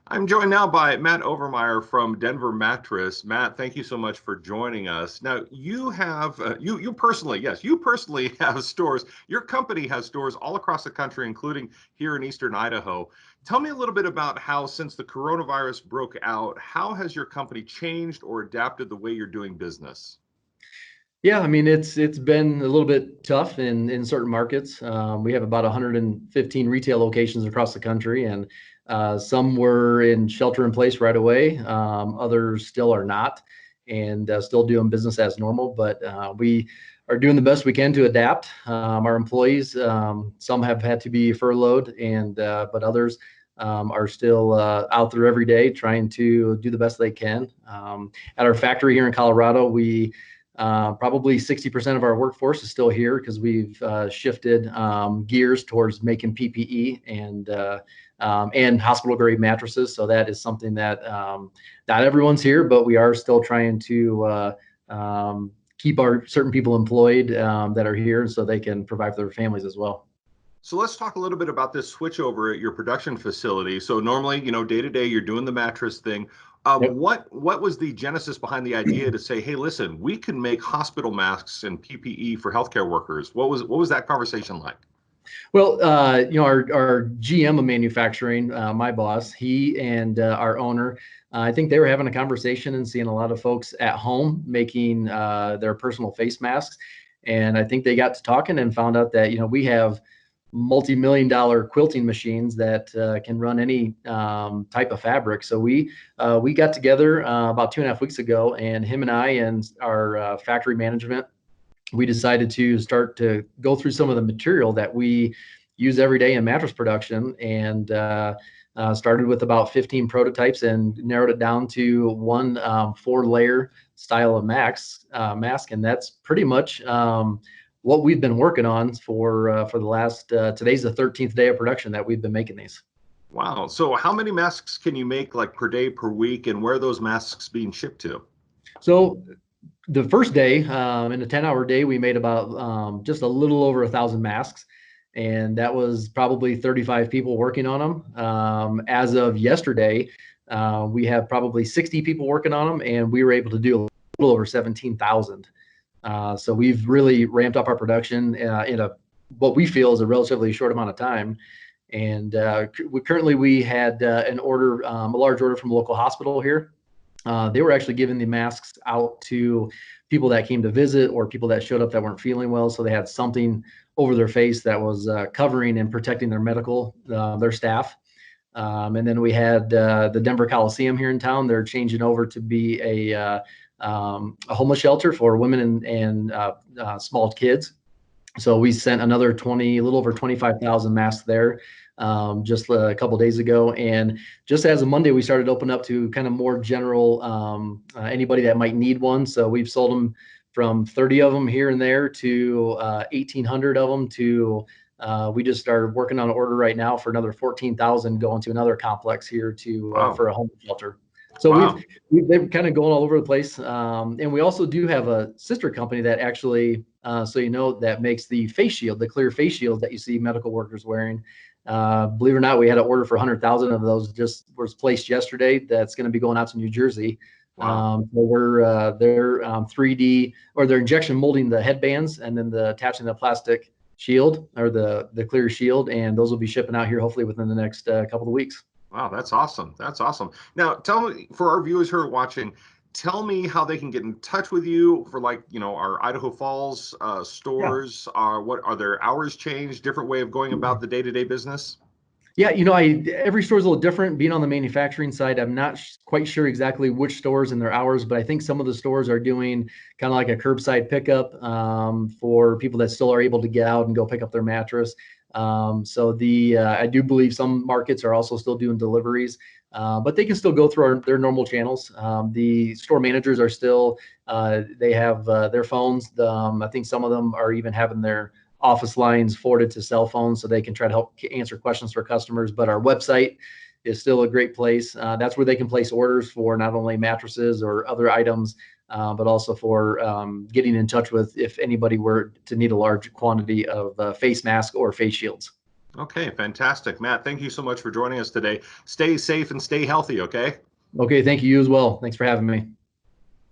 I'm joined now by Matt Overmeyer from Denver Mattress. Matt, thank you so much for joining us. Now, you have you personally, yes, you personally have stores. Your company has stores all across the country, including here in Eastern Idaho. Tell me a little bit about how, since the coronavirus broke out, how has your company changed or adapted the way you're doing business? Yeah, I mean it's been a little bit tough in certain markets. We have about 115 retail locations across the country, and some were in shelter in place right away. Others still are not, and still doing business as normal. But we are doing the best we can to adapt. Our employees, some have had to be furloughed, and but others are still out there every day trying to do the best they can. At our factory here in Colorado, we probably 60% of our workforce is still here because we've shifted gears towards making PPE and hospital grade mattresses. So that is something that not everyone's here, but we are still trying to keep our certain people employed that are here so they can provide for their families as well. So let's talk a little bit about this switchover at your production facility. So normally, day to day, you're doing the mattress thing. Yep. What was the genesis behind the idea to say, hey, listen, we can make hospital masks and PPE for healthcare workers? What was that conversation like? Well, our GM of manufacturing, my boss, he and our owner, I think they were having a conversation and seeing a lot of folks at home making their personal face masks. And I think they got to talking and found out that, we have multi-million-dollar quilting machines that can run any type of fabric. So we got together about 2.5 weeks ago, and him and I and our factory management, we decided to start to go through some of the material that we use every day in mattress production, and started with about 15 prototypes and narrowed it down to one 4-layer style of mask, and that's pretty much what we've been working on for the last. Today's the 13th day of production that we've been making these. Wow. So how many masks can you make, like, per day, per week, and where are those masks being shipped to? So the first day, in a 10-hour day, we made about just a little over 1,000 masks, and that was probably 35 people working on them. As of yesterday, we have probably 60 people working on them, and we were able to do a little over 17,000. So we've really ramped up our production in a what we feel is a relatively short amount of time. And we had an order, a large order from a local hospital here. They were actually giving the masks out to people that came to visit or people that showed up that weren't feeling well. So they had something over their face that was covering and protecting their staff. And then we had the Denver Coliseum here in town. They're changing over to be a homeless shelter for women and small kids. So we sent another a little over 25,000 masks there just a couple of days ago. And just as of Monday, we started opening up to kind of more general, anybody that might need one. So we've sold them from 30 of them here and there to 1,800 of them to we just started working on an order right now for another 14,000 going to another complex here Wow. for a homeless shelter. So Wow. they've kind of going all over the place. And we also do have a sister company that actually, that makes the face shield, the clear face shields that you see medical workers wearing. Believe it or not, we had an order for 100,000 of those just was placed yesterday. That's going to be going out to New Jersey. Wow. They're 3D, or they're injection molding the headbands and then attaching the plastic shield or the clear shield. And those will be shipping out here hopefully within the next couple of weeks. Wow, that's awesome. That's awesome. Now, tell me, for our viewers who are watching, tell me how they can get in touch with you for, like, our Idaho Falls Yeah. stores. What are their hours changed? Different way of going about the day-to-day business? Yeah, every store is a little different. Being on the manufacturing side, I'm not quite sure exactly which stores and their hours, but I think some of the stores are doing kind of like a curbside pickup for people that still are able to get out and go pick up their mattress. I do believe some markets are also still doing deliveries, but they can still go through their normal channels. The store managers are still they have their phones. I think some of them are even having their office lines forwarded to cell phones so they can try to help answer questions for customers. But our website is still a great place. That's where they can place orders for not only mattresses or other items, but also for getting in touch with if anybody were to need a large quantity of face masks or face shields. Okay, fantastic. Matt, thank you so much for joining us today. Stay safe and stay healthy, okay? Okay, thank you as well. Thanks for having me.